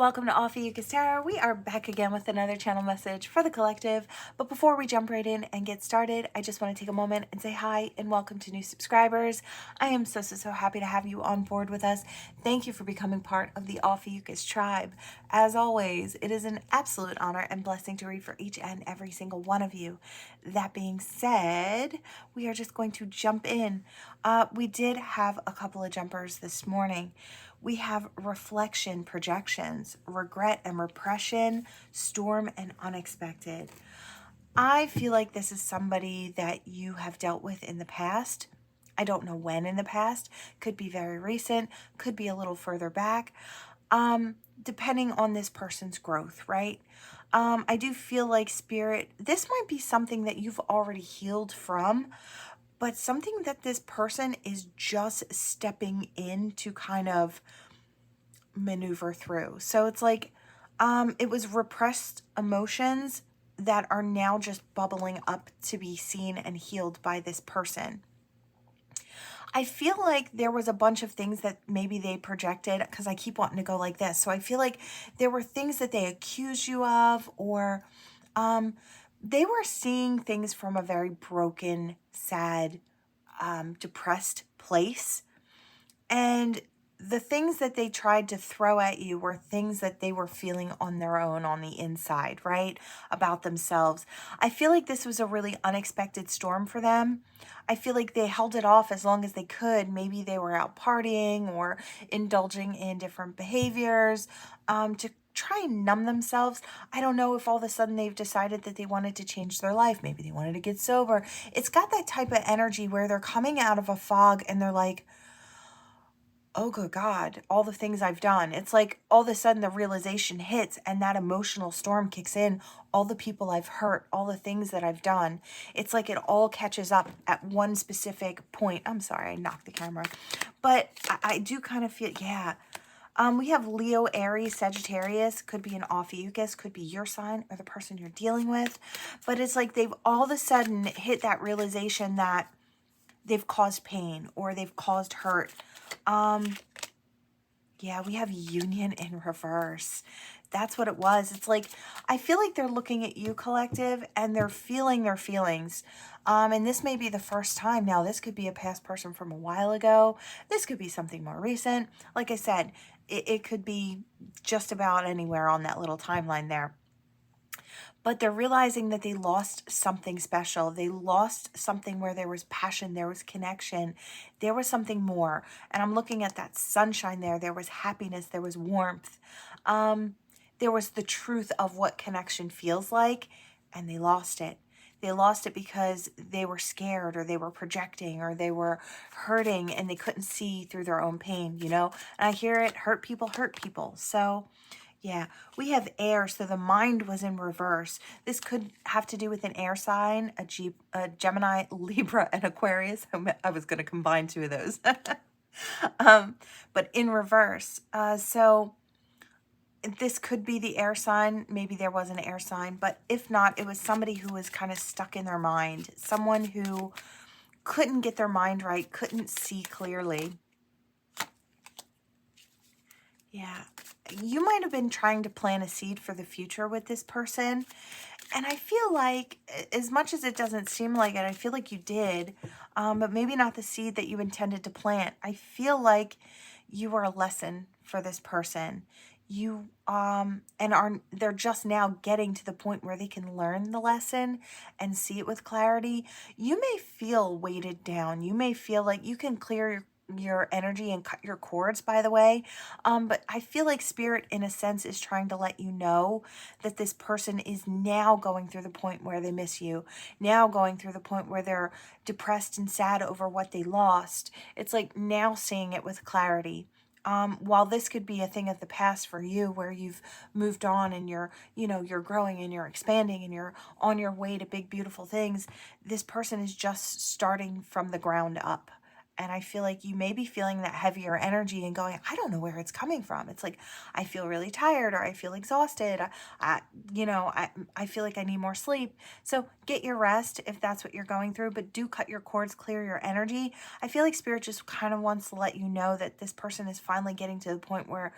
Welcome to Ophiuchus Tarot. We are back again with another channel message for the collective. But before we jump right in and get started, I just want to take a moment and say hi and welcome to new subscribers. I am so happy to have you on board with us. Thank you for becoming part of the Ophiuchus tribe. As always, it is an absolute honor and blessing to read for each and every single one of you. That being said, we are just going to jump in. We did have a couple of jumpers this morning. We have reflection, projections, regret and repression, storm and unexpected. I feel like this is somebody that you have dealt with in the past. I don't know when in the past. Could be very recent, could be a little further back, depending on this person's growth, right? I do feel like Spirit, this might be something that you've already healed from, but something that this person is just stepping in to kind of maneuver through. So it's like it was repressed emotions that are now just bubbling up to be seen and healed by this person. I feel like there was a bunch of things that maybe they projected, because I keep wanting to go like this. So I feel like there were things that they accused you of, or they were seeing things from a very broken, sad, depressed place. And the things that they tried to throw at you were things that they were feeling on their own on the inside, right? About themselves. I feel like this was a really unexpected storm for them. I feel like they held it off as long as they could. Maybe they were out partying or indulging in different behaviors to try and numb themselves. I don't know if all of a sudden they've decided that they wanted to change their life. Maybe they wanted to get sober. It's got that type of energy where they're coming out of a fog and they're like, oh, good God, all the things I've done. It's like all of a sudden the realization hits and that emotional storm kicks in. All the people I've hurt, all the things that I've done. It's like it all catches up at one specific point. I'm sorry, I knocked the camera. But I do kind of feel, yeah. We have Leo, Aries, Sagittarius. Could be an Ophiuchus, could be your sign or the person you're dealing with. But it's like they've all of a sudden hit that realization that they've caused pain or they've caused hurt. Yeah, we have union in reverse. That's what it was. It's like, I feel like they're looking at you, collective, and they're feeling their feelings. And this may be the first time. Now, this could be a past person from a while ago. This could be something more recent. Like I said, it could be just about anywhere on that little timeline there. But they're realizing that they lost something special. They lost something where there was passion, there was connection, there was something more. And I'm looking at that sunshine there. There was happiness, there was warmth. There was the truth of what connection feels like, and they lost it. They lost it because they were scared, or they were projecting, or they were hurting, and they couldn't see through their own pain, you know? And I hear it, hurt people. So yeah, we have air, so the mind was in reverse. This could have to do with an air sign, a Gemini, Libra, and Aquarius. I was going to combine two of those. But in reverse. So this could be the air sign. Maybe there was an air sign. But if not, it was somebody who was kind of stuck in their mind. Someone who couldn't get their mind right, couldn't see clearly. Yeah. You might have been trying to plant a seed for the future with this person. And I feel like, as much as it doesn't seem like it, I feel like you did. But maybe not the seed that you intended to plant. I feel like you were a lesson for this person. You they're just now getting to the point where they can learn the lesson and see it with clarity. You may feel weighted down. You may feel like you can clear your energy and cut your cords, by the way. But I feel like Spirit, in a sense, is trying to let you know that this person is now going through the point where they miss you, now going through the point where they're depressed and sad over what they lost. It's like now seeing it with clarity. While this could be a thing of the past for you, where you've moved on and you're growing and you're expanding and you're on your way to big, beautiful things, this person is just starting from the ground up. And I feel like you may be feeling that heavier energy and going, I don't know where it's coming from. It's like, I feel really tired, or I feel exhausted. I feel like I need more sleep. So get your rest if that's what you're going through, but do cut your cords, clear your energy. I feel like Spirit just kind of wants to let you know that this person is finally getting to the point where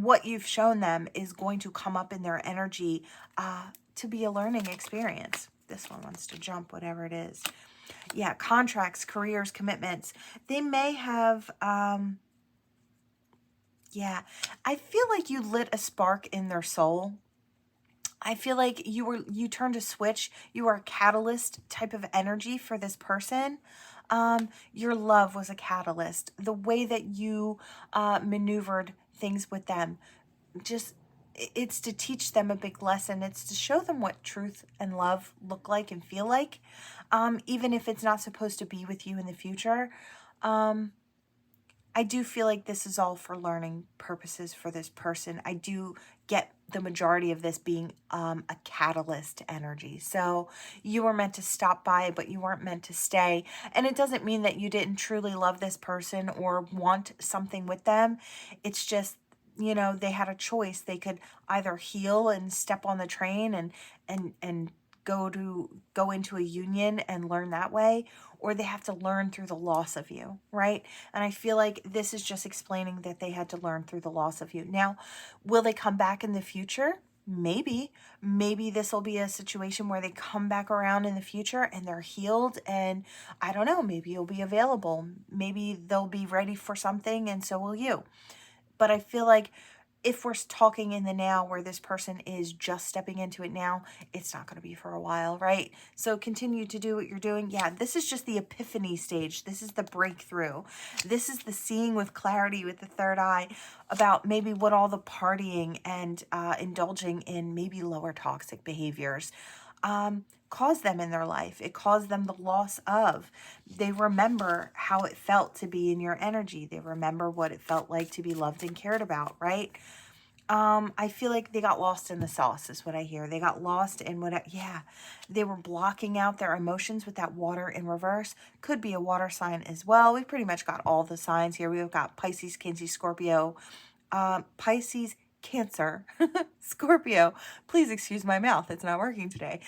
what you've shown them is going to come up in their energy to be a learning experience. This one wants to jump, whatever it is. Yeah, contracts, careers, commitments. They may have, yeah, I feel like you lit a spark in their soul. I feel like you turned a switch. You were a catalyst type of energy for this person. Your love was a catalyst. The way that you maneuvered things with them, just it's to teach them a big lesson. It's to show them what truth and love look like and feel like, even if it's not supposed to be with you in the future. I do feel like this is all for learning purposes for this person. I do get the majority of this being a catalyst energy. So you were meant to stop by, but you weren't meant to stay. And it doesn't mean that you didn't truly love this person or want something with them. It's just, you know, they had a choice. They could either heal and step on the train and go into a union and learn that way, or they have to learn through the loss of you, right? And I feel like this is just explaining that they had to learn through the loss of you. Now, will they come back in the future? Maybe. Maybe this will be a situation where they come back around in the future and they're healed, and I don't know, maybe you'll be available. Maybe they'll be ready for something, and so will you. But I feel like if we're talking in the now where this person is just stepping into it now, it's not going to be for a while, right? So continue to do what you're doing. Yeah, this is just the epiphany stage. This is the breakthrough. This is the seeing with clarity with the third eye about maybe what all the partying and indulging in maybe lower toxic behaviors caused them in their life. It caused them the loss of. They remember how it felt to be in your energy. They remember what it felt like to be loved and cared about, right? I feel like they got lost in the sauce is what I hear. They got lost in they were blocking out their emotions with that water in reverse. Could be a water sign as well. We pretty much got all the signs here. We've got Pisces, Cancer, Scorpio, Pisces, Cancer, Scorpio. Please excuse my mouth. It's not working today.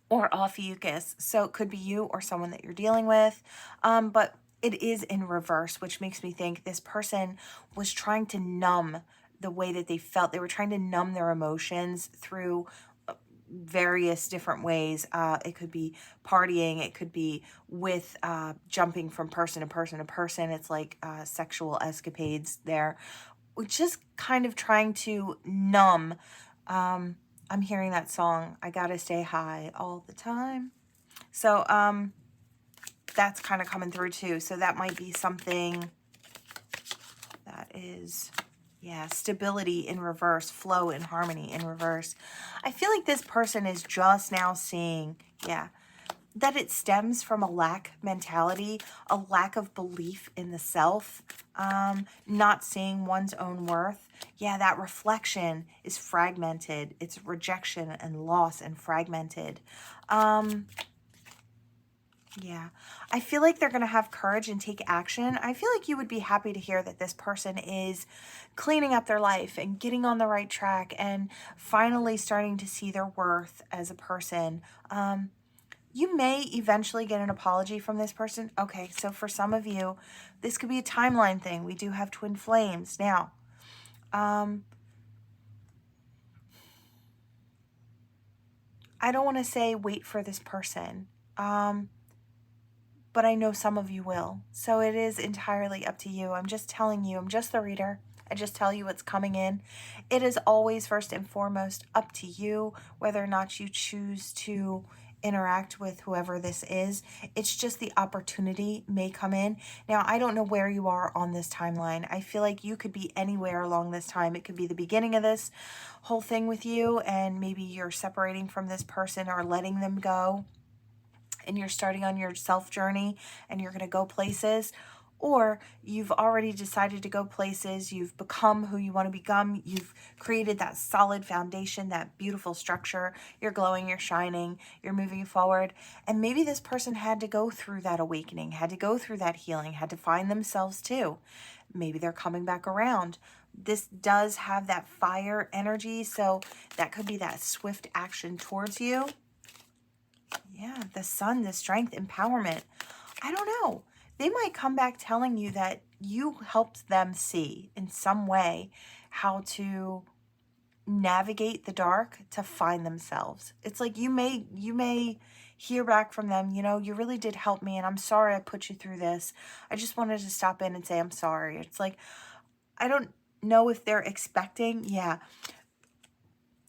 Or Ophiuchus. So it could be you or someone that you're dealing with. But it is in reverse, which makes me think this person was trying to numb the way that they felt. They were trying to numb their emotions through various different ways. It could be partying. It could be with jumping from person to person to person. It's like sexual escapades there. We're just kind of trying to numb. I'm hearing that song, I Gotta Stay High All the Time. So that's kind of coming through too. So that might be something that is, yeah, stability in reverse, flow and harmony in reverse. I feel like this person is just now seeing, yeah, that it stems from a lack mentality, a lack of belief in the self, not seeing one's own worth. Yeah, that reflection is fragmented. It's rejection and loss and fragmented. Yeah, I feel like they're going to have courage and take action. I feel like you would be happy to hear that this person is cleaning up their life and getting on the right track and finally starting to see their worth as a person. You may eventually get an apology from this person. Okay, so for some of you, this could be a timeline thing. We do have twin flames. Now, I don't want to say wait for this person, but I know some of you will. So it is entirely up to you. I'm just telling you. I'm just the reader. I just tell you what's coming in. It is always first and foremost up to you whether or not you choose to interact with whoever this is. It's just the opportunity may come in. Now, I don't know where you are on this timeline. I feel like you could be anywhere along this time. It could be the beginning of this whole thing with you, and maybe you're separating from this person or letting them go, and you're starting on your self journey and you're going to go places. Or you've already decided to go places, you've become who you want to become, you've created that solid foundation, that beautiful structure, you're glowing, you're shining, you're moving forward. And maybe this person had to go through that awakening, had to go through that healing, had to find themselves too. Maybe they're coming back around. This does have that fire energy, so that could be that swift action towards you. Yeah, the sun, the strength, empowerment. I don't know. They might come back telling you that you helped them see in some way how to navigate the dark to find themselves. It's like you may hear back from them, you know, you really did help me and I'm sorry I put you through this. I just wanted to stop in and say I'm sorry. It's like, I don't know if they're expecting, yeah.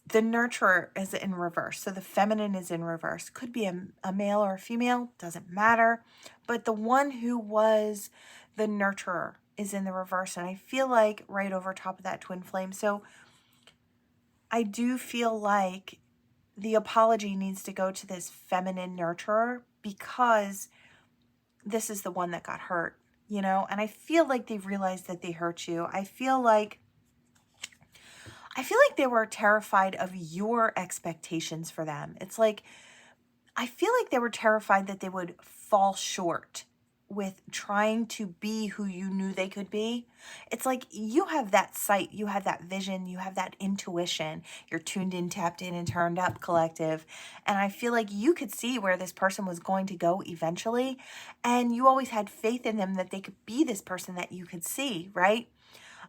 The nurturer is in reverse. So the feminine is in reverse. Could be a male or a female, doesn't matter. But the one who was the nurturer is in the reverse. And I feel like right over top of that twin flame. So I do feel like the apology needs to go to this feminine nurturer because this is the one that got hurt, you know? And I feel like they realized that they hurt you. I feel like they were terrified of your expectations for them. It's like, I feel like they were terrified that they would fall short with trying to be who you knew they could be. It's like you have that sight, you have that vision, you have that intuition. You're tuned in, tapped in, and turned up, collective. And I feel like you could see where this person was going to go eventually. And you always had faith in them that they could be this person that you could see, right?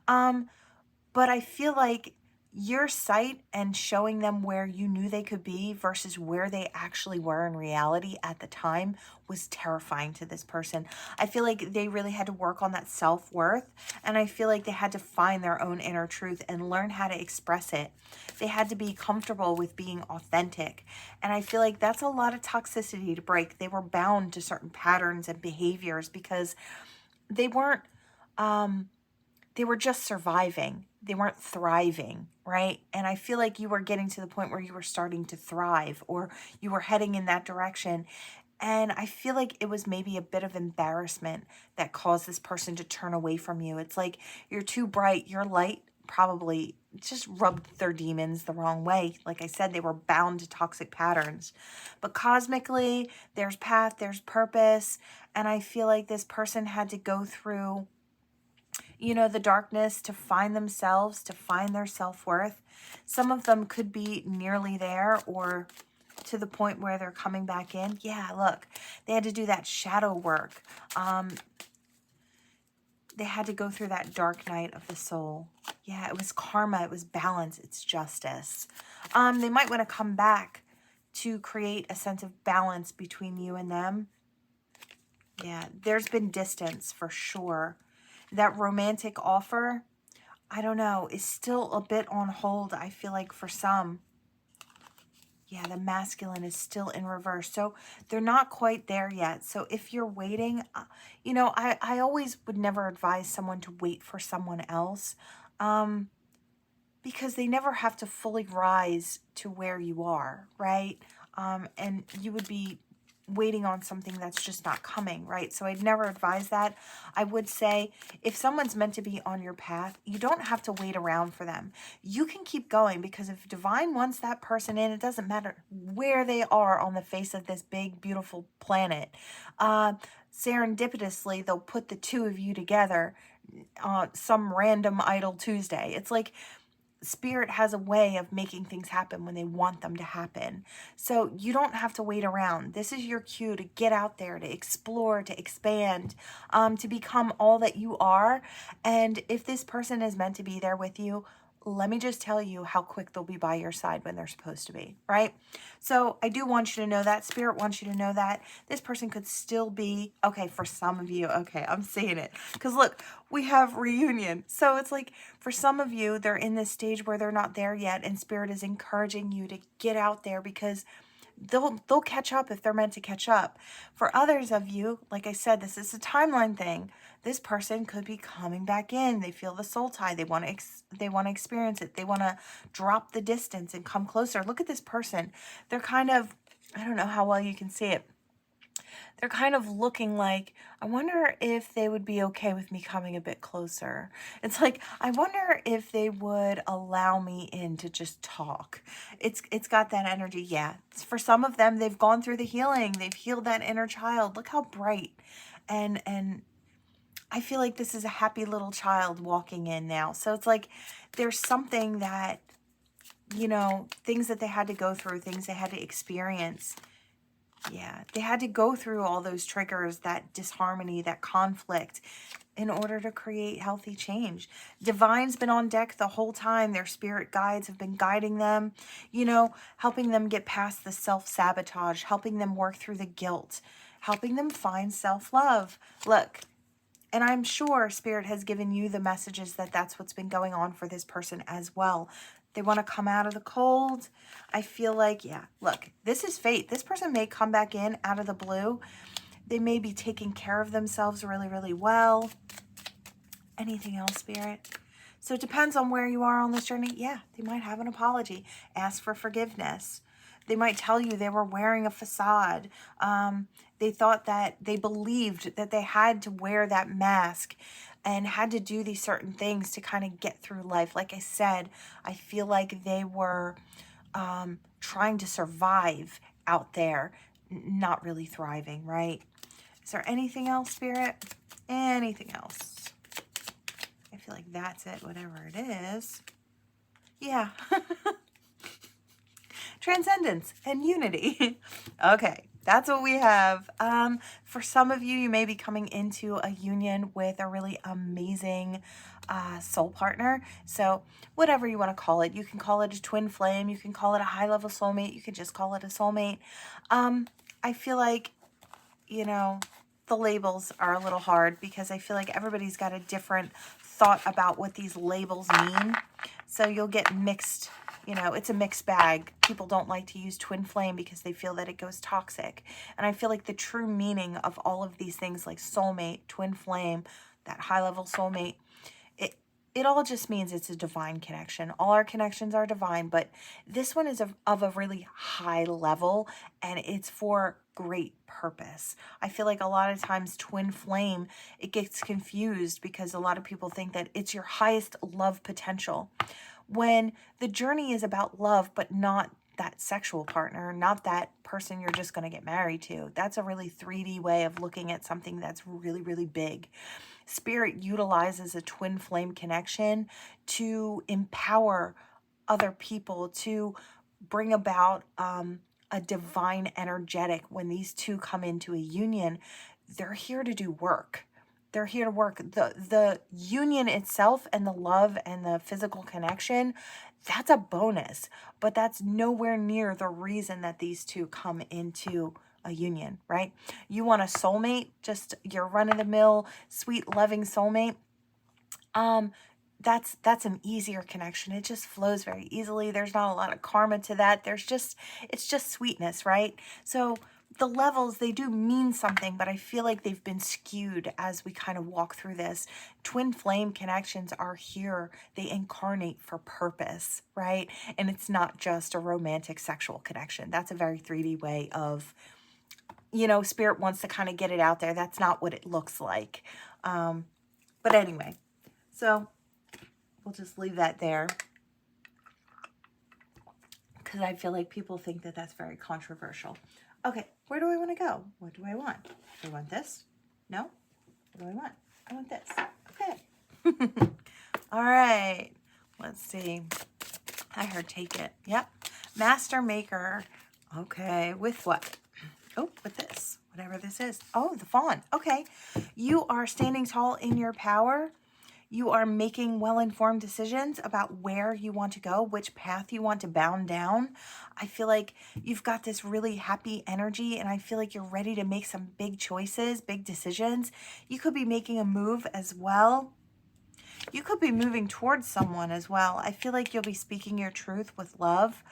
But I feel like your sight and showing them where you knew they could be versus where they actually were in reality at the time was terrifying to this person. I feel like they really had to work on that self-worth, and I feel like they had to find their own inner truth and learn how to express it. They had to be comfortable with being authentic, and I feel like that's a lot of toxicity to break. They were bound to certain patterns and behaviors because they weren't they were just surviving. They weren't thriving, right? And I feel like you were getting to the point where you were starting to thrive or you were heading in that direction. And I feel like it was maybe a bit of embarrassment that caused this person to turn away from you. It's like you're too bright. Your light probably just rubbed their demons the wrong way. Like I said, they were bound to toxic patterns. But cosmically, there's path, there's purpose. And I feel like this person had to go through, you know, the darkness to find themselves, to find their self-worth. Some of them could be nearly there or to the point where they're coming back in. Yeah, look, they had to do that shadow work. They had to go through that dark night of the soul. Yeah, it was karma, it was balance, it's justice. They might want to come back to create a sense of balance between you and them. Yeah, there's been distance for sure. That romantic offer, I don't know, is still a bit on hold, I feel like, for some. Yeah, the masculine is still in reverse. So they're not quite there yet. So if you're waiting, you know, I always would never advise someone to wait for someone else because they never have to fully rise to where you are, right? And you would be waiting on something that's just not coming, right? So I'd never advise that. I would say if someone's meant to be on your path, you don't have to wait around for them. You can keep going because if divine wants that person in, it doesn't matter where they are on the face of this big, beautiful planet. Serendipitously, they'll put the two of you together some random idle Tuesday. It's like Spirit has a way of making things happen when they want them to happen. So you don't have to wait around. This is your cue to get out there, to explore, to expand, to become all that you are. And if this person is meant to be there with you, let me just tell you how quick they'll be by your side when they're supposed to be, right? So I do want you to know that. Spirit wants you to know that this person could still be, okay, for some of you, okay, I'm saying it. Because look, we have reunion. So it's like, for some of you, they're in this stage where they're not there yet, and Spirit is encouraging you to get out there because they'll catch up if they're meant to catch up. For others of you, like I said, this is a timeline thing. This person could be coming back in. They feel the soul tie. They want to experience it. They want to drop the distance and come closer. Look at this person. They're kind of, I don't know how well you can see it. They're kind of looking like, I wonder if they would be okay with me coming a bit closer. It's like, I wonder if they would allow me in to just talk. It's got that energy. Yeah. For some of them, they've gone through the healing. They've healed that inner child. Look how bright. And I feel like this is a happy little child walking in now. So it's like, there's something that, you know, things that they had to go through, things they had to experience. Yeah, they had to go through all those triggers, that disharmony, that conflict. in order to create healthy change. Divine's been on deck the whole time. Their spirit guides have been guiding them, you know, helping them get past the self-sabotage, helping them work through the guilt, helping them find self-love. Look, and I'm sure Spirit has given you the messages that that's what's been going on for this person as well. They want to come out of the cold. I feel like, yeah, look, this is fate. This person may come back in out of the blue. They may be taking care of themselves really, really well. Anything else, Spirit? So it depends on where you are on this journey. Yeah, they might have an apology. Ask for forgiveness. They might tell you they were wearing a facade. They thought that, they believed that they had to wear that mask and had to do these certain things to kind of get through life. Like I said, I feel like they were trying to survive out there, not really thriving, right? Is there anything else, Spirit? Anything else? I feel like that's it, whatever it is. Yeah. Transcendence and unity. Okay, that's what we have. For some of you, you may be coming into a union with a really amazing soul partner. So whatever you want to call it, you can call it a twin flame, you can call it a high-level soulmate, you can just call it a soulmate. I feel like, you know, the labels are a little hard because I feel like everybody's got a different thought about what these labels mean. So you'll get mixed, you know, it's a mixed bag. People don't like to use twin flame because they feel that it goes toxic. And I feel like the true meaning of all of these things like soulmate, twin flame, that high-level soulmate, it all just means it's a divine connection. All our connections are divine, but this one is of a really high level, and it's for great purpose. I feel like a lot of times twin flame, it gets confused because a lot of people think that it's your highest love potential, when the journey is about love, but not that sexual partner, not that person you're just going to get married to. That's a really 3D way of looking at something that's really, really big. Spirit utilizes a twin flame connection to empower other people, to bring about a divine energetic. When these two come into a union, they're here to do work. They're here to work. The union itself and the love and the physical connection, that's a bonus, but that's nowhere near the reason that these two come into a union, right? You want a soulmate, just your run-of-the-mill, sweet, loving soulmate. That's an easier connection. It just flows very easily. There's not a lot of karma to that. It's just sweetness, right? So the levels, they do mean something, but I feel like they've been skewed as we kind of walk through this. Twin flame connections are here. They incarnate for purpose, right? And it's not just a romantic sexual connection. That's a very 3D way of, you know, Spirit wants to kind of get it out there. That's not what it looks like. But anyway, so we'll just leave that there because I feel like people think that that's very controversial. Okay, where do I want to go? What do I want? Do I want this? No? What do I want? I want this. Okay. All right. Let's see. I heard take it. Yep. Master Maker. Okay. With what? Oh, with this. Whatever this is. Oh, the fawn. Okay. You are standing tall in your power. You are making well-informed decisions about where you want to go, which path you want to bound down. I feel like you've got this really happy energy, and I feel like you're ready to make some big choices, big decisions. You could be making a move as well. You could be moving towards someone as well. I feel like you'll be speaking your truth with love.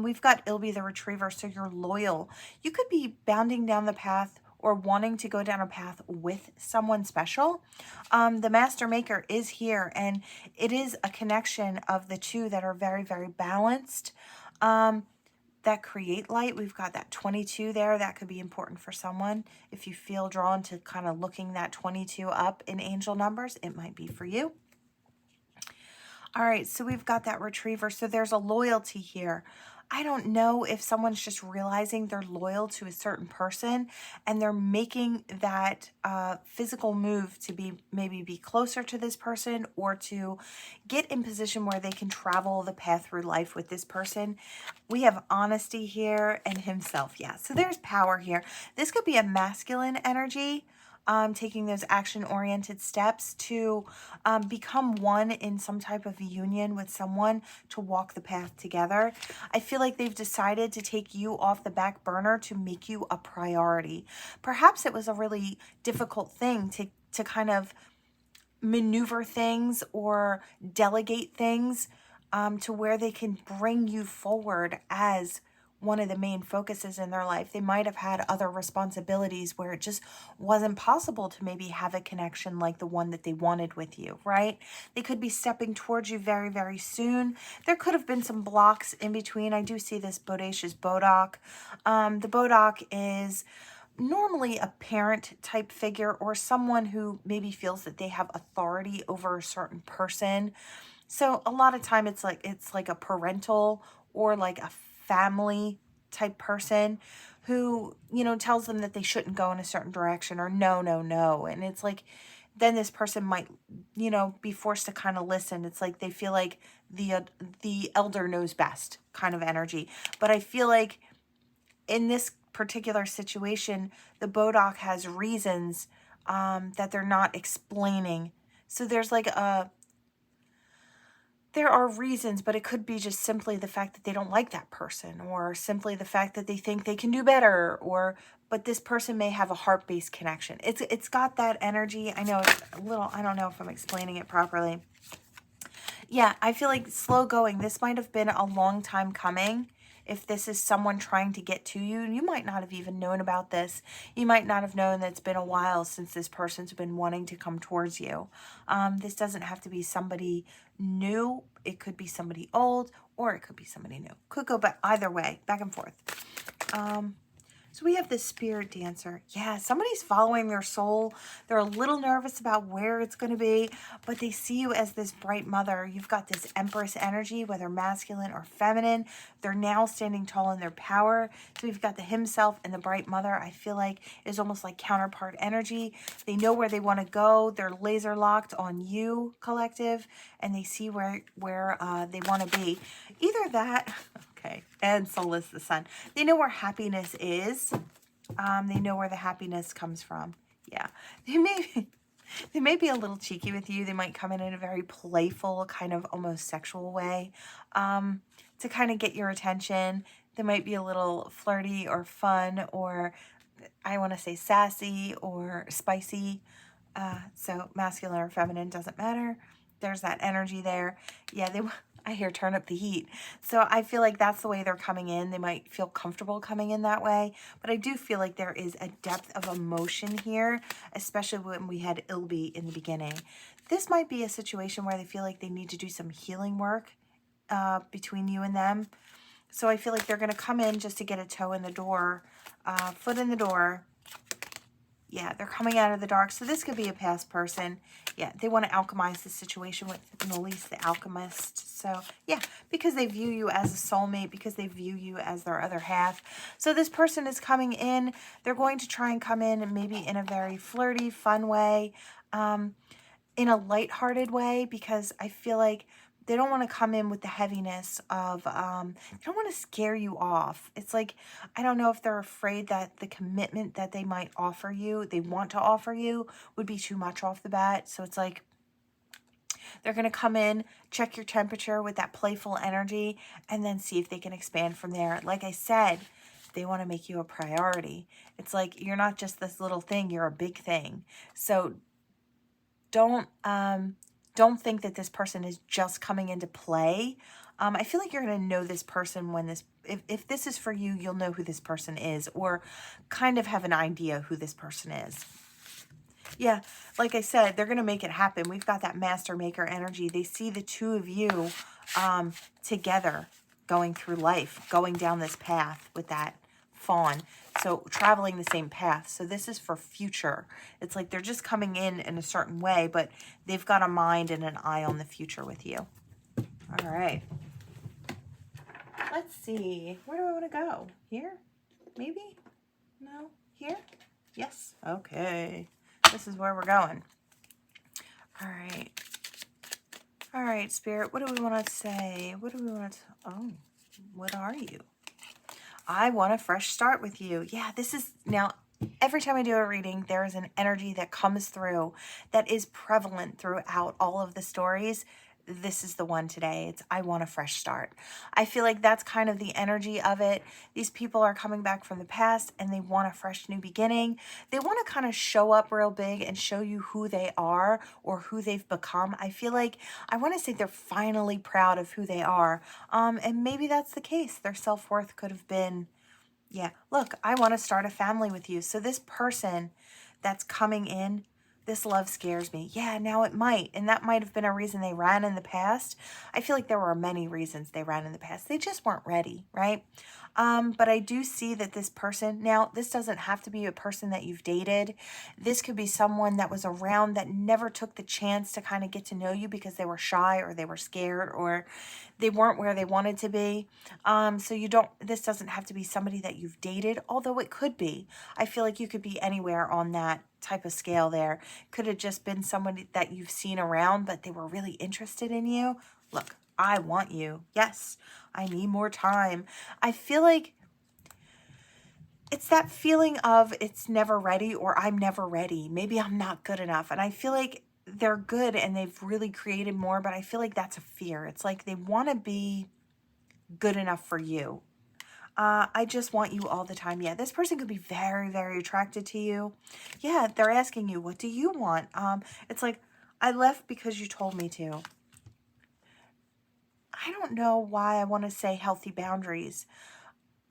We've got Ilby the Retriever, so you're loyal. You could be bounding down the path or wanting to go down a path with someone special. The Master Maker is here, and it is a connection of the two that are very, very balanced, that create light. We've got that 22 there. That could be important for someone. If you feel drawn to kind of looking that 22 up in angel numbers, it might be for you. All right, so we've got that Retriever. So there's a loyalty here. I don't know if someone's just realizing they're loyal to a certain person and they're making that physical move to maybe be closer to this person or to get in position where they can travel the path through life with this person. We have honesty here and himself. Yeah, so there's power here. This could be a masculine energy. taking those action-oriented steps to become one in some type of union with someone to walk the path together. I feel like they've decided to take you off the back burner to make you a priority. Perhaps it was a really difficult thing to kind of maneuver things or delegate things to where they can bring you forward as one of the main focuses in their life. They might have had other responsibilities where it just wasn't possible to maybe have a connection like the one that they wanted with you, right? They could be stepping towards you very, very soon. There could have been some blocks in between. I do see this bodacious bodoc. The bodoc is normally a parent type figure or someone who maybe feels that they have authority over a certain person. So a lot of time it's like a parental or like a family type person who, you know, tells them that they shouldn't go in a certain direction or no, no, no. And it's like, then this person might, you know, be forced to kind of listen. It's like they feel like the elder knows best kind of energy. But I feel like in this particular situation, the bodoc has reasons that they're not explaining. So there's like there are reasons, but it could be just simply the fact that they don't like that person, or simply the fact that they think they can do better, but this person may have a heart-based connection. It's got that energy. I know it's a little, I don't know if I'm explaining it properly. Yeah, I feel like slow going. This might have been a long time coming. If this is someone trying to get to you, you might not have even known about this. You might not have known that it's been a while since this person's been wanting to come towards you. This doesn't have to be somebody new. It could be somebody old, or it could be somebody new. Could go back either way, back and forth. So we have the spirit dancer. Yeah, somebody's following their soul. They're a little nervous about where it's going to be, but they see you as this bright mother. You've got this empress energy, whether masculine or feminine. They're now standing tall in their power. So we've got the himself and the bright mother. I feel like is almost like counterpart energy. They know where they want to go. They're laser locked on you, collective, and they see where they want to be. Either that... Okay, and Solus the sun. They know where happiness is. They know where the happiness comes from. Yeah, they may be a little cheeky with you. They might come in a very playful, kind of almost sexual way to kind of get your attention. They might be a little flirty or fun, or I want to say sassy or spicy. So masculine or feminine, doesn't matter. There's that energy there. Yeah, I hear turn up the heat. So I feel like that's the way they're coming in. They might feel comfortable coming in that way. But I do feel like there is a depth of emotion here, especially when we had Ilby in the beginning. This might be a situation where they feel like they need to do some healing work between you and them. So I feel like they're going to come in just to get a toe in the door, foot in the door. Yeah, they're coming out of the dark. So this could be a past person. Yeah, they want to alchemize the situation with Nolise the alchemist. So yeah, because they view you as a soulmate, because they view you as their other half. So this person is coming in. They're going to try and come in maybe in a very flirty, fun way, in a lighthearted way, because I feel like they don't want to come in with the heaviness of, they don't want to scare you off. It's like, I don't know if they're afraid that the commitment that they might offer you, they want to offer you, would be too much off the bat. So it's like, they're going to come in, check your temperature with that playful energy, and then see if they can expand from there. Like I said, they want to make you a priority. It's like, you're not just this little thing, you're a big thing. So don't think that this person is just coming into play. I feel like you're going to know this person when if this is for you, you'll know who this person is, or kind of have an idea who this person is. Yeah, like I said, they're going to make it happen. We've got that master maker energy. They see the two of you together going through life, going down this path with that fawn. So traveling the same path. So this is for future. It's like they're just coming in a certain way, but they've got a mind and an eye on the future with you. All right. Let's see. Where do I want to go? Here? Maybe? No? Here? Yes? Okay. This is where we're going. All right. All right, Spirit. What do we want to say? What do we want to... Oh, what are you? I want a fresh start with you. Yeah, this is... Now, Every time I do a reading, there is an energy that comes through that is prevalent throughout all of the stories. This is the one today. It's I want a fresh start. I feel like that's kind of the energy of it. These people are coming back from the past and they want a fresh new beginning. They want to kind of show up real big and show you who they are or who they've become. I feel like I want to say they're finally proud of who they are. And maybe that's the case. Their self-worth could have been, yeah, look, I want to start a family with you. So this person that's coming in, this love scares me. Yeah, now it might. And that might have been a reason they ran in the past. I feel like there were many reasons they ran in the past. They just weren't ready, right? But I do see that this person, now this doesn't have to be a person that you've dated. This could be someone that was around that never took the chance to kind of get to know you because they were shy or they were scared or they weren't where they wanted to be. So this doesn't have to be somebody that you've dated, although it could be. I feel like you could be anywhere on that type of scale there. Could have just been somebody that you've seen around, but they were really interested in you. Look, I want you. Yes, I need more time. I feel like it's that feeling of it's never ready or I'm never ready. Maybe I'm not good enough. And I feel like they're good and they've really created more, but I feel like that's a fear. It's like they want to be good enough for you. I just want you all the time. Yeah, this person could be very, very attracted to you. Yeah, they're asking you, what do you want? It's like, I left because you told me to. I don't know why I want to say healthy boundaries.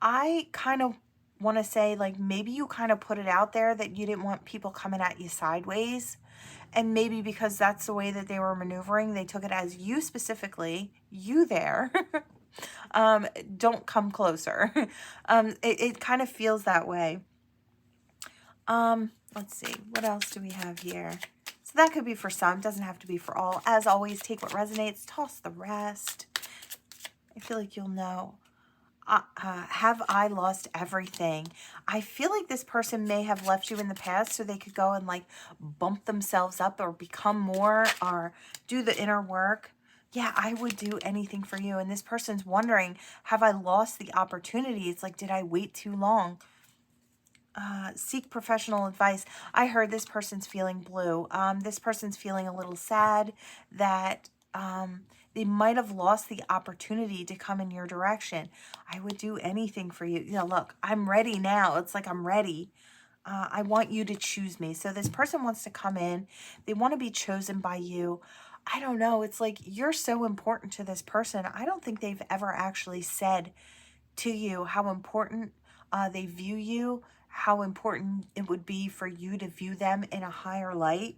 I kind of want to say, like, maybe you kind of put it out there that you didn't want people coming at you sideways. And maybe because that's the way that they were maneuvering, they took it as you specifically, you there. Don't come closer. It kind of feels that way. Let's see. What else do we have here? So that could be for some. Doesn't have to be for all. As always, take what resonates. Toss the rest. I feel like you'll know. Have I lost everything? I feel like this person may have left you in the past so they could go and like bump themselves up or become more or do the inner work. Yeah, I would do anything for you. And this person's wondering, have I lost the opportunity? It's like, did I wait too long? Seek professional advice. I heard this person's feeling blue. This person's feeling a little sad that they might have lost the opportunity to come in your direction. I would do anything for you. You know, look, I'm ready now. It's like I'm ready. I want you to choose me. So this person wants to come in. They want to be chosen by you. I don't know. It's like you're so important to this person. I don't think they've ever actually said to you how important they view you, how important it would be for you to view them in a higher light.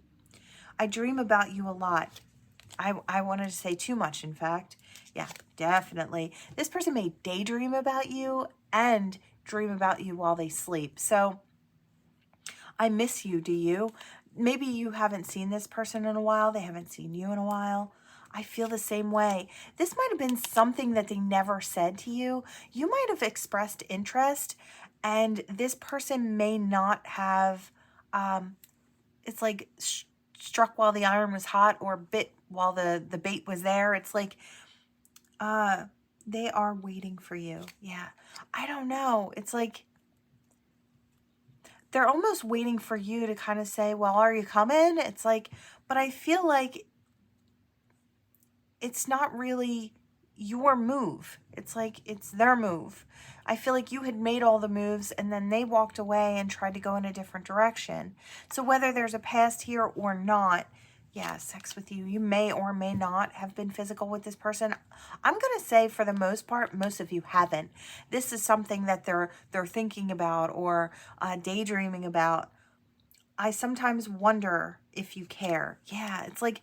I dream about you a lot. I wanted to say too much, in fact. Yeah, definitely. This person may daydream about you and dream about you while they sleep. So I miss you, do you? Maybe you haven't seen this person in a while. They haven't seen you in a while. I feel the same way. This might have been something that they never said to you. You might have expressed interest, and this person may not have, it's like struck while the iron was hot or bit while the bait was there. It's like they are waiting for you. Yeah, I don't know. It's like they're almost waiting for you to kind of say, well, are you coming? It's like, but I feel like it's not really your move. It's like it's their move. I feel like you had made all the moves and then they walked away and tried to go in a different direction. So whether there's a past here or not, yeah, sex with you. You may or may not have been physical with this person. I'm going to say for the most part, most of you haven't. This is something that they're thinking about or daydreaming about. I sometimes wonder if you care. Yeah, it's like,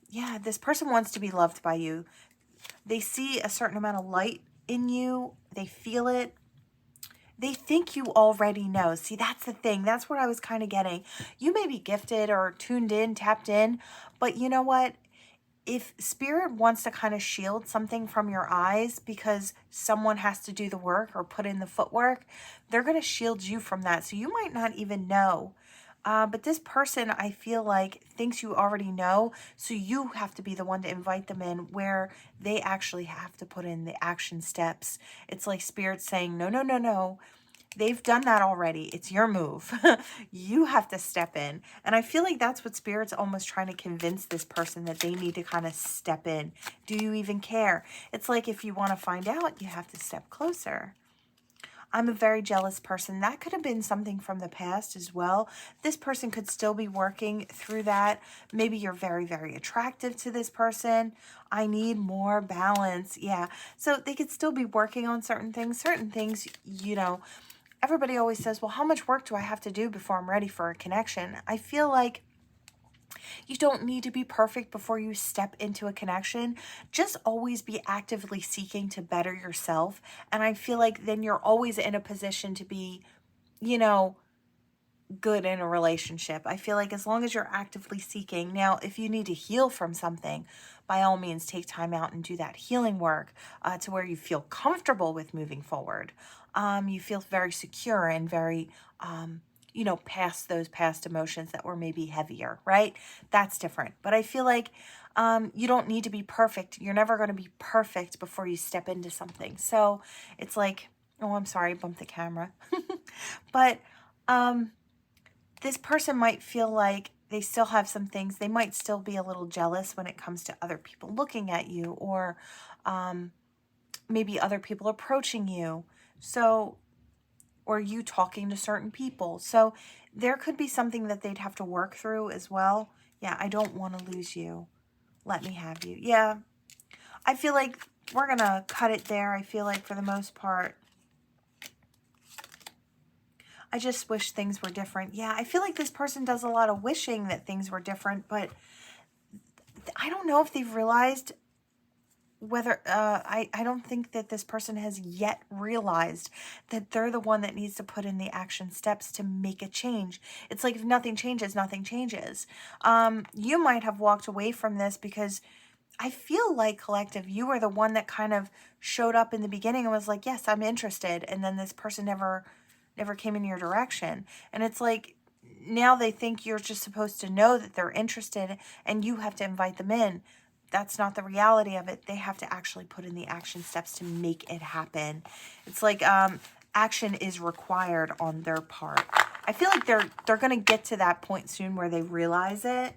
yeah, this person wants to be loved by you. They see a certain amount of light in you. They feel it. They think you already know. See, that's the thing. That's what I was kind of getting. You may be gifted or tuned in, tapped in, but you know what? If spirit wants to kind of shield something from your eyes because someone has to do the work or put in the footwork, they're going to shield you from that. So you might not even know. But this person, I feel like, thinks you already know, so you have to be the one to invite them in where they actually have to put in the action steps. It's like spirit saying, no, no, no, no. They've done that already. It's your move. You have to step in. And I feel like that's what Spirit's almost trying to convince this person, that they need to kind of step in. Do you even care? It's like, if you want to find out, you have to step closer. I'm a very jealous person. That could have been something from the past as well. This person could still be working through that. Maybe you're very, very attractive to this person. I need more balance. Yeah. So they could still be working on certain things. Certain things, you know, everybody always says, well, how much work do I have to do before I'm ready for a connection? I feel like you don't need to be perfect before you step into a connection. Just always be actively seeking to better yourself. And I feel like then you're always in a position to be, you know, good in a relationship. I feel like as long as you're actively seeking. Now, if you need to heal from something, by all means, take time out and do that healing work to where you feel comfortable with moving forward. You feel very secure and very, you know, past those past emotions that were maybe heavier, right? That's different. But I feel like you don't need to be perfect. You're never going to be perfect before you step into something. So it's like, oh, I'm sorry, I bumped the camera. But this person might feel like they still have some things. They might still be a little jealous when it comes to other people looking at you, or maybe other people approaching you. So, or you talking to certain people. So there could be something that they'd have to work through as well. Yeah, I don't want to lose you. Let me have you. Yeah, I feel like we're going to cut it there. I feel like for the most part, I just wish things were different. Yeah, I feel like this person does a lot of wishing that things were different, but I don't know if they've realized whether, I don't think that this person has yet realized that they're the one that needs to put in the action steps to make a change. It's like, if nothing changes, nothing changes. You might have walked away from this because I feel like, collective, you were the one that kind of showed up in the beginning and was like, yes, I'm interested. And then this person never came in your direction. And it's like, now they think you're just supposed to know that they're interested and you have to invite them in. That's not the reality of it. They have to actually put in the action steps to make it happen. It's like action is required on their part. I feel like they're going to get to that point soon where they realize it.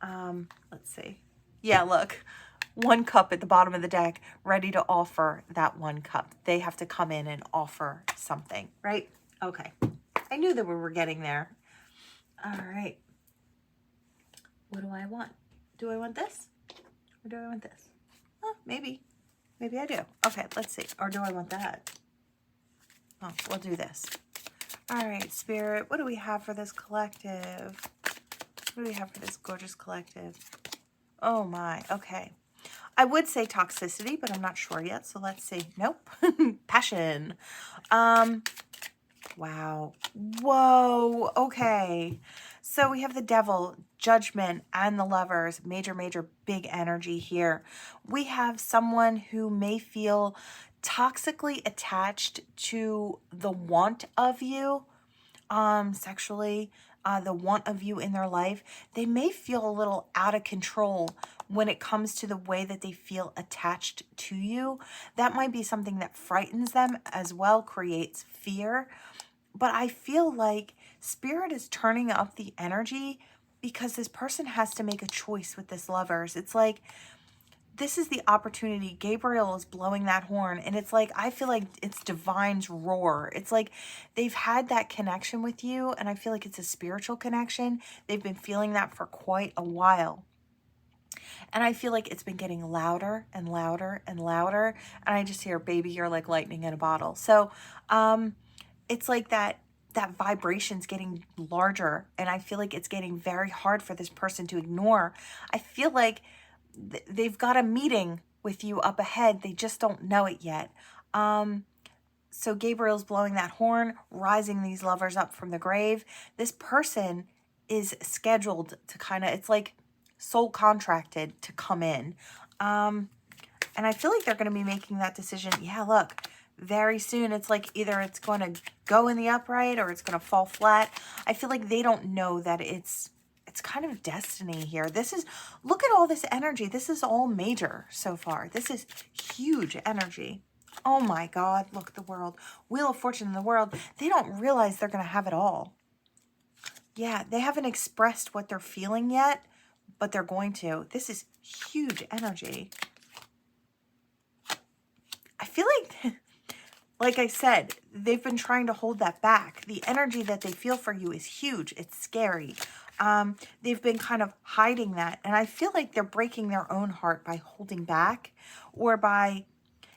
Let's see. Yeah, look. 1 cup at the bottom of the deck, ready to offer that 1 cup. They have to come in and offer something, right? Okay. I knew that we were getting there. All right. What do I want? Do I want this? Or do I want this? Oh, maybe. Maybe I do. Okay, let's see. Or do I want that? Oh, we'll do this. All right, Spirit. What do we have for this collective? What do we have for this gorgeous collective? Oh, my. Okay. I would say toxicity, but I'm not sure yet. So let's see. Nope. Passion. Wow. Whoa. Okay. So we have the Devil, Judgment, and the Lovers. Major, major, big energy here. We have someone who may feel toxically attached to the want of you, sexually, the want of you in their life. They may feel a little out of control when it comes to the way that they feel attached to you. That might be something that frightens them as well, creates fear. But I feel like Spirit is turning up the energy because this person has to make a choice with this Lovers. It's like, this is the opportunity. Gabriel is blowing that horn, and it's like, I feel like it's Divine's roar. It's like they've had that connection with you, and I feel like it's a spiritual connection. They've been feeling that for quite a while. And I feel like it's been getting louder and louder and louder. And I just hear, baby, you're like lightning in a bottle. So it's like that vibration's getting larger, and I feel like it's getting very hard for this person to ignore. I feel like they've got a meeting with you up ahead. They just don't know it yet. So Gabriel's blowing that horn, rising these Lovers up from the grave. This person is scheduled to kind of, it's like soul contracted to come in. And I feel like they're going to be making that decision. Yeah, look, very soon. It's like either it's going to go in the upright or it's going to fall flat. I feel like they don't know that it's kind of destiny here. This is, look at all this energy. This is all major so far. This is huge energy. Oh my God, look, the world. Wheel of Fortune in the world. They don't realize they're going to have it all. Yeah, they haven't expressed what they're feeling yet, but they're going to. This is huge energy. I feel like I said, they've been trying to hold that back. The energy that they feel for you is huge. It's scary. They've been kind of hiding that. And I feel like they're breaking their own heart by holding back, or by,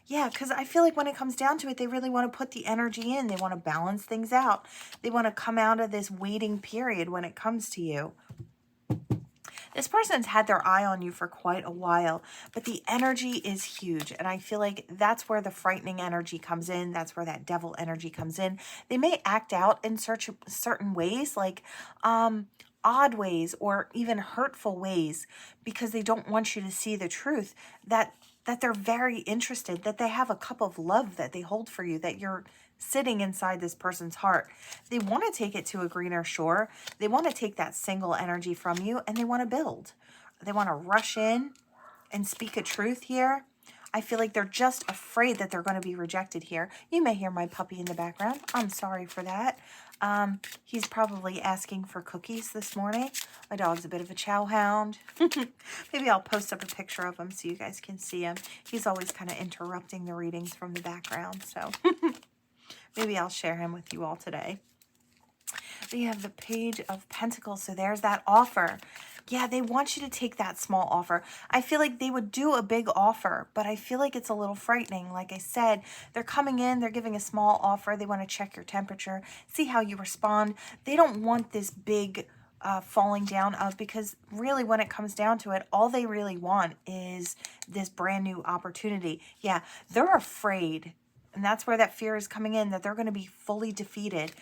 yeah, because I feel like when it comes down to it, they really want to put the energy in. They want to balance things out. They want to come out of this waiting period when it comes to you. This person's had their eye on you for quite a while, but the energy is huge. And I feel like that's where the frightening energy comes in. That's where that devil energy comes in. They may act out in certain ways, like odd ways or even hurtful ways, because they don't want you to see the truth, that they're very interested, that they have a cup of love that they hold for you, that you're sitting inside this person's heart. They want to take it to a greener shore. They want to take that single energy from you, and they want to build. They want to rush in and speak a truth here. I feel like they're just afraid that they're going to be rejected here. You may hear my puppy in the background. I'm sorry for that. He's probably asking for cookies this morning. My dog's a bit of a chow hound. Maybe I'll post up a picture of him so you guys can see him. He's always kind of interrupting the readings from the background, so maybe I'll share him with you all today. We have the Page of Pentacles, so there's that offer. Yeah, they want you to take that small offer. I feel like they would do a big offer, but I feel like it's a little frightening. Like I said, they're coming in, they're giving a small offer. They want to check your temperature, see how you respond. They don't want this big falling down of, because really when it comes down to it, all they really want is this brand new opportunity. Yeah, they're afraid. And that's where that fear is coming in, that they're going to be fully defeated.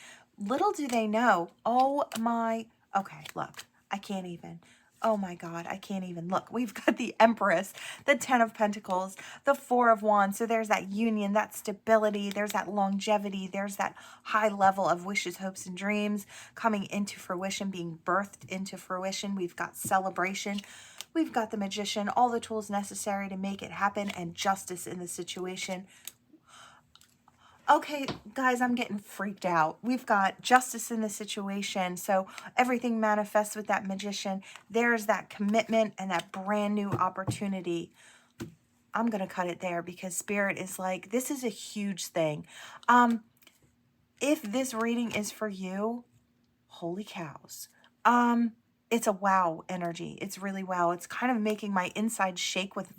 Little do they know. Oh my, okay, look, I can't even. Oh my God, I can't even. Look, we've got the Empress, the 10 of Pentacles, the 4 of Wands. So there's that union, that stability, there's that longevity, there's that high level of wishes, hopes, and dreams coming into fruition, being birthed into fruition. We've got celebration. We've got the Magician, all the tools necessary to make it happen, and justice in the situation. Okay, guys, I'm getting freaked out. We've got justice in the situation. So everything manifests with that Magician. There's that commitment and that brand new opportunity. I'm going to cut it there because Spirit is like, this is a huge thing. If this reading is for you, holy cows. It's a wow energy. It's really wow. It's kind of making my inside shake with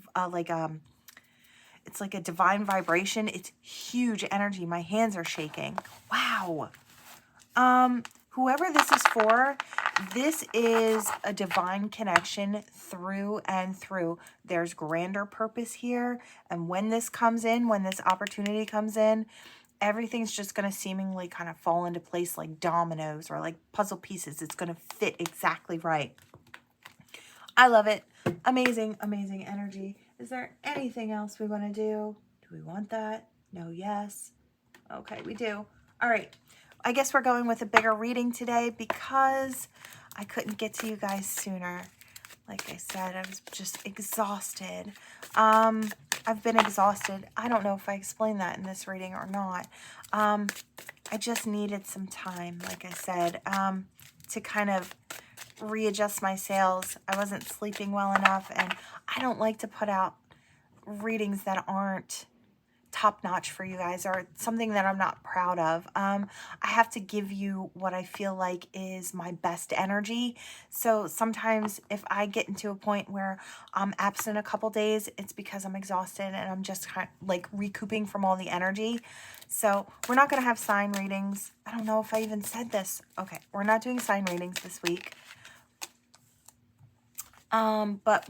it's like a divine vibration. It's huge energy. My hands are shaking. Wow. Whoever this is for, this is a divine connection through and through. There's grander purpose here. And when this comes in, when this opportunity comes in, everything's just going to seemingly kind of fall into place like dominoes or like puzzle pieces. It's going to fit exactly right. I love it. Amazing, amazing energy. Is there anything else we want to do? Do we want that? No, yes. Okay, we do. All right. I guess we're going with a bigger reading today because I couldn't get to you guys sooner. Like I said, I was just exhausted. I've been exhausted. I don't know if I explained that in this reading or not. I just needed some time, like I said, to kind of readjust my sails. I wasn't sleeping well enough, and I don't like to put out readings that aren't top-notch for you guys or something that I'm not proud of. I have to give you what I feel like is my best energy. So sometimes if I get into a point where I'm absent a couple days, it's because I'm exhausted and I'm just kind of like recouping from all the energy. So we're not going to have sign readings. I don't know if I even said this. Okay, we're not doing sign readings this week. But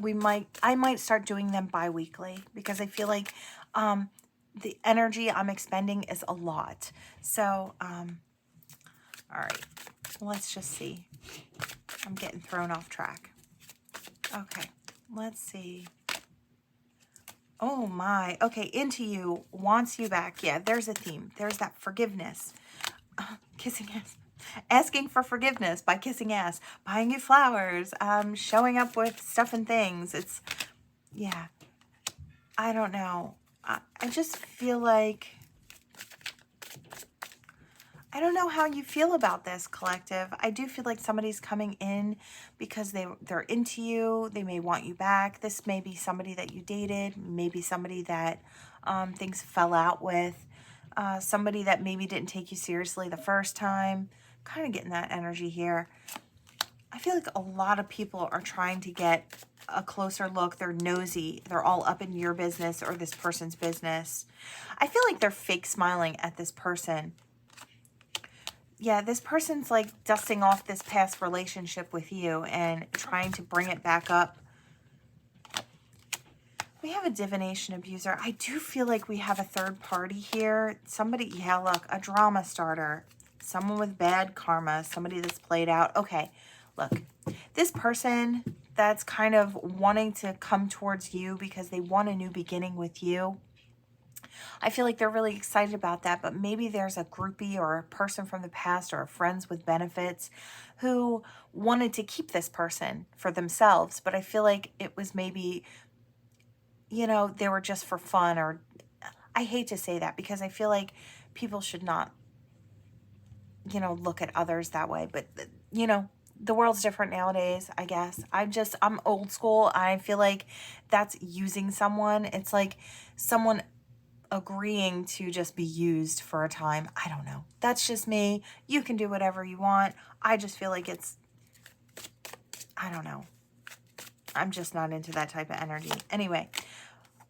I might start doing them bi-weekly because I feel like the energy I'm expending is a lot. So, all right, let's just see. I'm getting thrown off track. Okay, let's see. Oh my, okay, into you, wants you back. Yeah, there's a theme. There's that forgiveness. Kissing ass. Asking for forgiveness by kissing ass. Buying you flowers. Showing up with stuff and things. It's, yeah. I don't know. I just feel like, I don't know how you feel about this, collective. I do feel like somebody's coming in because they're into you. They may want you back. This may be somebody that you dated, maybe somebody that things fell out with, somebody that maybe didn't take you seriously the first time. Kind of getting that energy here. I feel like a lot of people are trying to get a closer look. They're nosy. They're all up in your business or this person's business. I feel like they're fake smiling at this person. Yeah, this person's like dusting off this past relationship with you and trying to bring it back up. We have a divination abuser. I do feel like we have a third party here. Somebody, yeah, look, a drama starter. Someone with bad karma. Somebody that's played out. Okay, look, this person that's kind of wanting to come towards you because they want a new beginning with you. I feel like they're really excited about that, but maybe there's a groupie or a person from the past or a friends with benefits who wanted to keep this person for themselves, but I feel like it was maybe, you know, they were just for fun, or I hate to say that because I feel like people should not, you know, look at others that way, but you know, the world's different nowadays, I guess. I'm old school. I feel like that's using someone. It's like someone agreeing to just be used for a time. I don't know. That's just me. You can do whatever you want. I just feel like it's, I don't know. I'm just not into that type of energy. Anyway,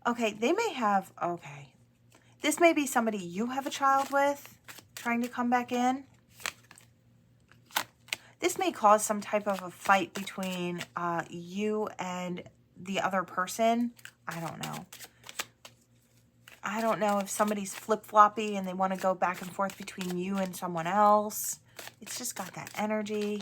okay, they may have, okay. This may be somebody you have a child with trying to come back in. This may cause some type of a fight between you and the other person. I don't know. I don't know if somebody's flip-floppy and they want to go back and forth between you and someone else. It's just got that energy.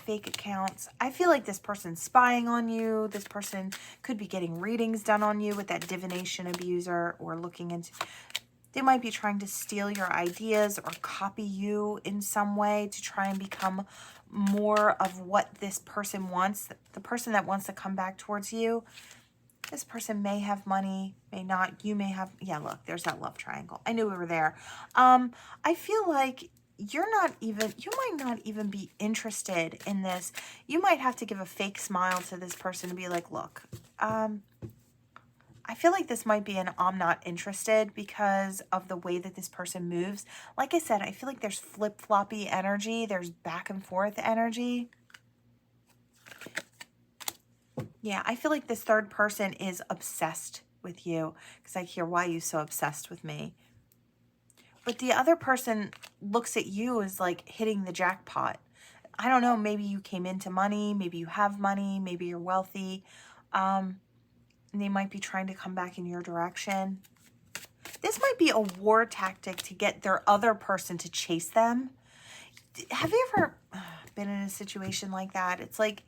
Fake accounts. I feel like this person's spying on you. This person could be getting readings done on you with that divination abuser, or looking into... They might be trying to steal your ideas or copy you in some way to try and become more of what this person wants. The person that wants to come back towards you. This person may have money, may not. You may have, yeah, look, there's that love triangle. I knew we were there. I feel like you might not even be interested in this. You might have to give a fake smile to this person and be like, look, I feel like this might be an I'm not interested because of the way that this person moves. Like I said, I feel like there's flip-floppy energy. There's back and forth energy. Yeah, I feel like this third person is obsessed with you, because I hear, why are you so obsessed with me? But the other person looks at you as like hitting the jackpot. I don't know, maybe you came into money, maybe you have money, maybe you're wealthy. And they might be trying to come back in your direction. This might be a war tactic to get their other person to chase them. Have you ever been in a situation like that? It's like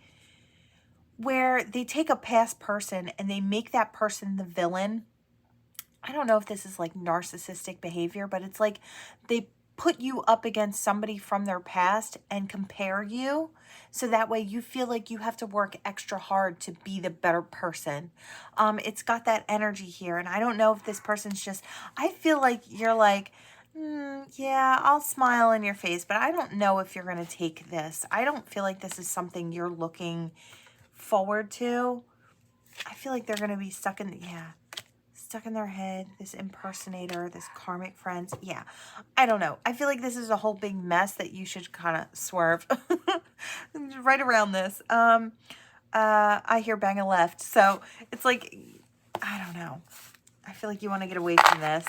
where they take a past person and they make that person the villain. I don't know if this is like narcissistic behavior, but it's like they put you up against somebody from their past and compare you. So that way you feel like you have to work extra hard to be the better person. It's got that energy here. And I don't know if this person's just, I feel like you're like, yeah, I'll smile in your face, but I don't know if you're going to take this. I don't feel like this is something you're looking forward to. I feel like they're going to be stuck in, stuck in their head, this impersonator, this karmic friends. Yeah, I don't know. I feel like this is a whole big mess that you should kind of swerve right around this. I hear bang a left. So it's like, I don't know. I feel like you want to get away from this.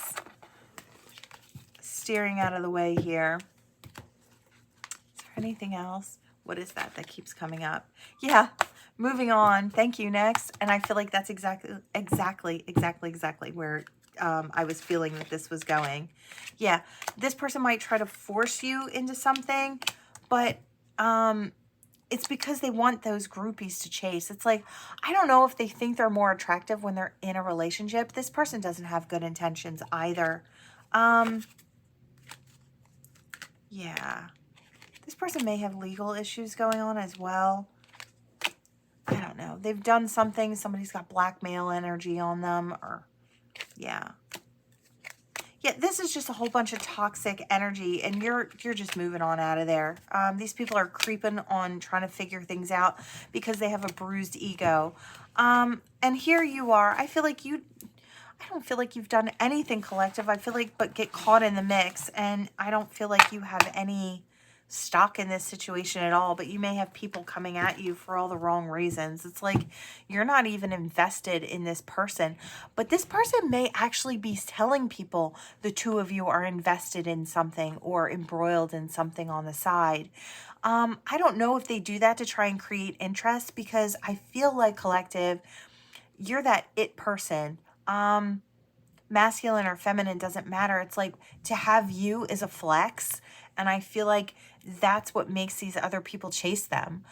Steering out of the way here. Is there anything else? What is that keeps coming up? Yeah. Moving on. Thank you. Next. And I feel like that's exactly where I was feeling that this was going. Yeah. This person might try to force you into something, but it's because they want those groupies to chase. It's like, I don't know if they think they're more attractive when they're in a relationship. This person doesn't have good intentions either. Yeah. This person may have legal issues going on as well. I don't know. They've done something. Somebody's got blackmail energy on them, or Yeah. Yeah, this is just a whole bunch of toxic energy, and you're just moving on out of there. These people are creeping on trying to figure things out because they have a bruised ego. And here you are. I don't feel like you've done anything collective. I feel like, but get caught in the mix, and I don't feel like you have any stock in this situation at all, but you may have people coming at you for all the wrong reasons. It's like you're not even invested in this person, but this person may actually be telling people the two of you are invested in something or embroiled in something on the side. I don't know if they do that to try and create interest, because I feel like, collective, you're that it person. Masculine or feminine doesn't matter. It's like, to have you is a flex, and I feel like that's what makes these other people chase them.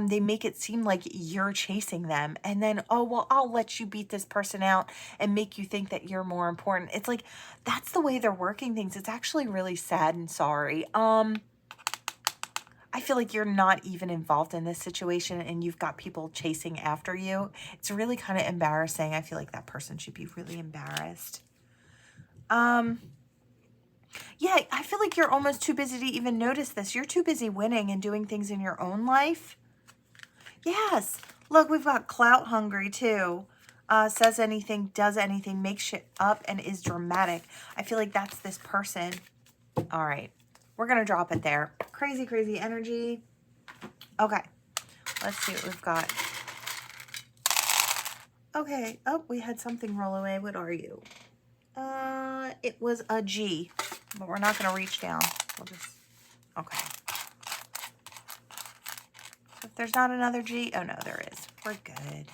They make it seem like you're chasing them, and then, oh, well, I'll let you beat this person out and make you think that you're more important. It's like, that's the way they're working things. It's actually really sad and sorry. I feel like you're not even involved in this situation, and you've got people chasing after you. It's really kind of embarrassing. I feel like that person should be really embarrassed. Yeah, I feel like you're almost too busy to even notice this. You're too busy winning and doing things in your own life. Yes. Look, we've got clout hungry too. Says anything, does anything, makes shit up, and is dramatic. I feel like that's this person. All right. We're going to drop it there. Crazy, crazy energy. Okay. Let's see what we've got. Okay. Oh, we had something roll away. What are you? It was a G, but we're not going to reach down. We'll just, okay. If there's not another G, oh no, there is. We're good.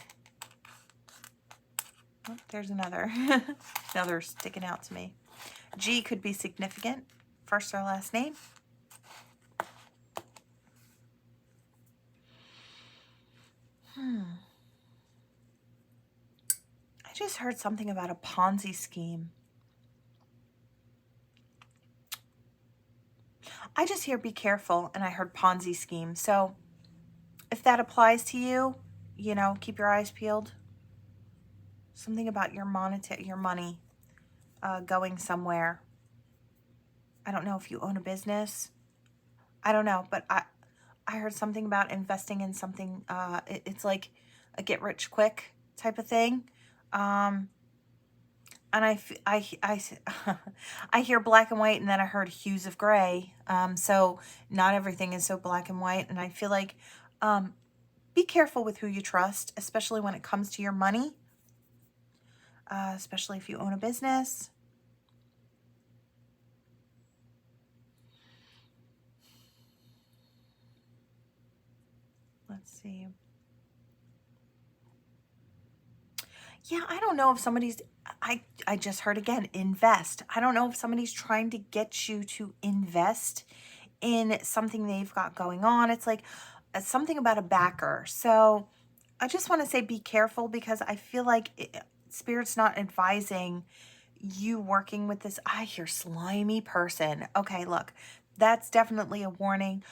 Oh, there's another. Another sticking out to me. G could be significant. First or last name. I just heard something about a Ponzi scheme. I just hear be careful, and I heard Ponzi scheme. So if that applies to you, you know, keep your eyes peeled. Something about your money going somewhere. I don't know if you own a business. I don't know, but I heard something about investing in something. It's like a get rich quick type of thing. And I hear black and white, and then I heard hues of gray. So not everything is so black and white. And I feel like be careful with who you trust, especially when it comes to your money, especially if you own a business. Let's see. Yeah, I don't know if somebody's, I just heard again, invest. I don't know if somebody's trying to get you to invest in something they've got going on. It's like something about a backer. So I just want to say be careful, because I feel like Spirit's not advising you working with this. I hear slimy person. Okay, look, that's definitely a warning.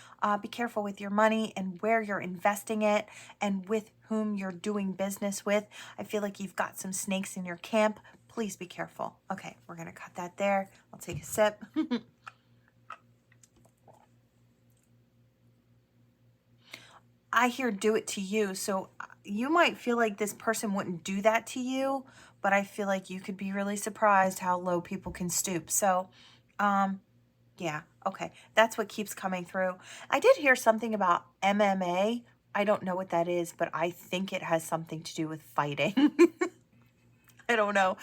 Be careful with your money and where you're investing it and with whom you're doing business with. I feel like you've got some snakes in your camp. Please be careful. Okay, we're going to cut that there. I'll take a sip. I hear do it to you. So you might feel like this person wouldn't do that to you, but I feel like you could be really surprised how low people can stoop. So, yeah, okay. That's what keeps coming through. I did hear something about MMA. I don't know what that is, but I think it has something to do with fighting. I don't know.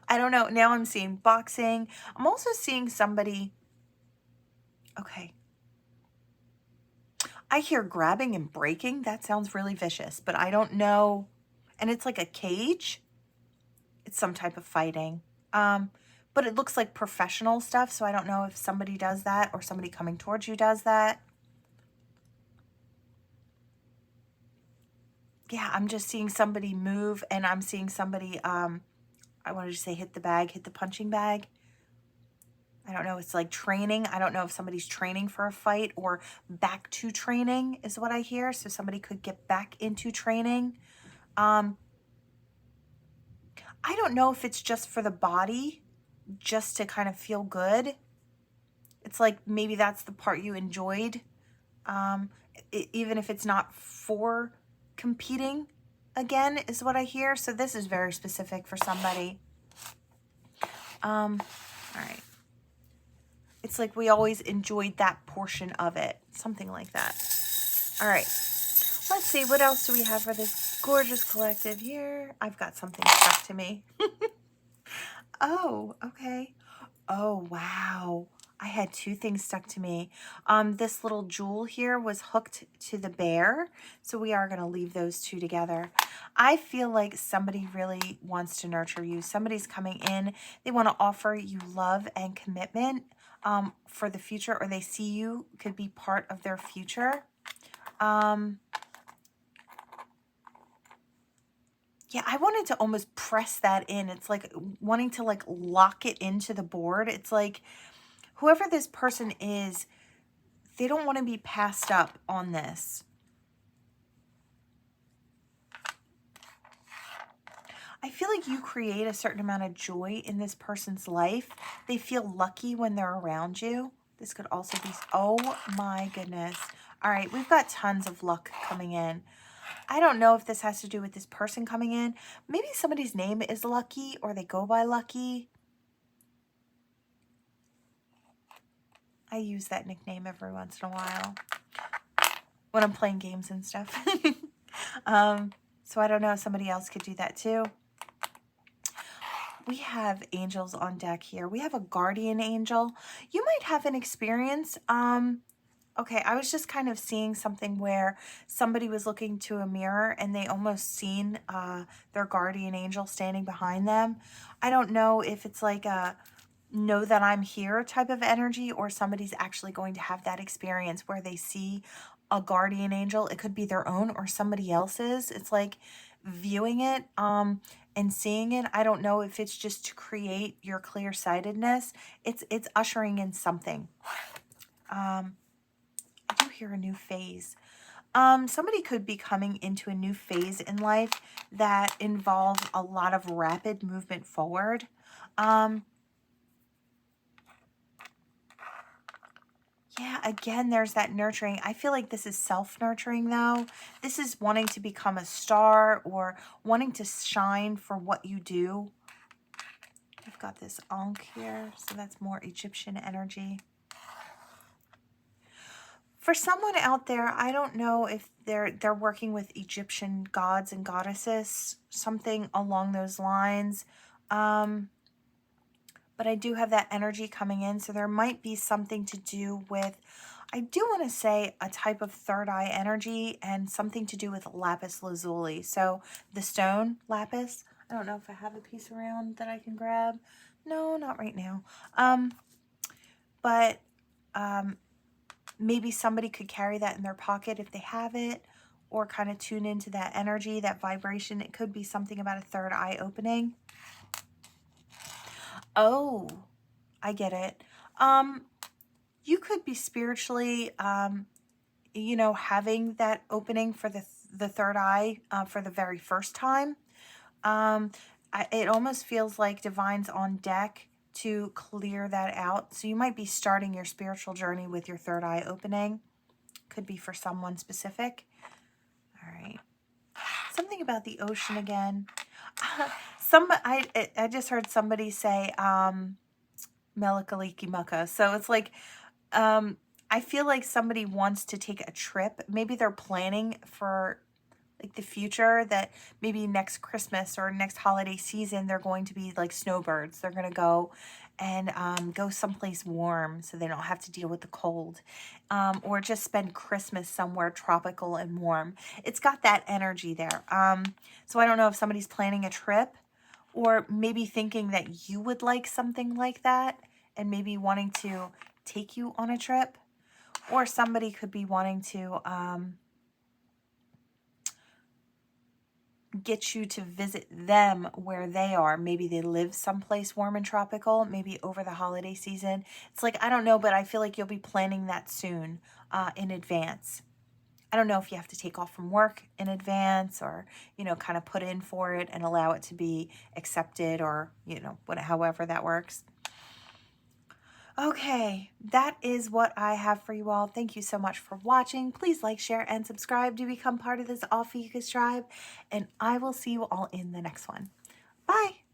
I don't know. Now I'm seeing boxing. I'm also seeing somebody. Okay. I hear grabbing and breaking. That sounds really vicious, but I don't know. And it's like a cage. It's some type of fighting. But it looks like professional stuff, so I don't know if somebody does that or somebody coming towards you does that. Yeah, I'm just seeing somebody move, and I'm seeing somebody, I wanted to say hit the bag, hit the punching bag. I don't know. It's like training. I don't know if somebody's training for a fight or back to training is what I hear. So somebody could get back into training. I I don't know if it's just for the body, just to kind of feel good. It's like maybe that's the part you enjoyed, even if it's not for competing again, is what I hear. So this is very specific for somebody. All right. It's like we always enjoyed that portion of it, something like that. All right. Let's see, what else do we have for this gorgeous collective here? I've got something stuck to me. Oh, okay. Oh, wow. I had two things stuck to me. This little jewel here was hooked to the bear, so we are going to leave those two together. I feel like somebody really wants to nurture you. Somebody's coming in. They want to offer you love and commitment for the future, or they see you could be part of their future. Yeah, I wanted to almost press that in. It's like wanting to like lock it into the board. It's like whoever this person is, they don't want to be passed up on this. I feel like you create a certain amount of joy in this person's life. They feel lucky when they're around you. This could also be, oh my goodness. All right, we've got tons of luck coming in. I don't know if this has to do with this person coming in. Maybe somebody's name is Lucky or they go by Lucky. I use that nickname every once in a while when I'm playing games and stuff. So I don't know if somebody else could do that too. We have angels on deck here. We have a guardian angel. You might have an experience. Okay, I was just kind of seeing something where somebody was looking to a mirror and they almost seen their guardian angel standing behind them. I don't know if it's like a know that I'm here type of energy, or somebody's actually going to have that experience where they see a guardian angel. It could be their own or somebody else's. It's like viewing it and seeing it. I don't know if it's just to create your clear-sightedness. It's ushering in something. I do hear a new phase. Somebody could be coming into a new phase in life that involves a lot of rapid movement forward. Yeah, again, there's that nurturing. I feel like this is self-nurturing, though. This is wanting to become a star or wanting to shine for what you do. I've got this Ankh here, so that's more Egyptian energy. For someone out there, I don't know if they're working with Egyptian gods and goddesses, something along those lines. But I do have that energy coming in, so there might be something to do with, I do want to say, a type of third eye energy and something to do with lapis lazuli. So the stone lapis, I don't know if I have a piece around that I can grab. No, not right now. But maybe somebody could carry that in their pocket if they have it, or kind of tune into that energy, that vibration. It could be something about a third eye opening. Oh, I get it. You could be spiritually, you know, having that opening for the third eye for the very first time. It almost feels like Divine's on deck to clear that out. So you might be starting your spiritual journey with your third eye opening. Could be for someone specific. All right. Something about the ocean again. I just heard somebody say Melikaliki Mucka. So it's like I feel like somebody wants to take a trip. Maybe they're planning for like the future, that maybe next Christmas or next holiday season they're going to be like snowbirds. They're going to go and go someplace warm so they don't have to deal with the cold, or just spend Christmas somewhere tropical and warm. It's got that energy there. So I don't know if somebody's planning a trip, or maybe thinking that you would like something like that and maybe wanting to take you on a trip, or somebody could be wanting to get you to visit them where they are. Maybe they live someplace warm and tropical, maybe over the holiday season. It's like, I don't know, but I feel like you'll be planning that soon in advance. I don't know if you have to take off from work in advance or, kind of put in for it and allow it to be accepted or, however that works. Okay, that is what I have for you all. Thank you so much for watching. Please like, share, and subscribe to become part of this Ophiuchus tribe, and I will see you all in the next one. Bye.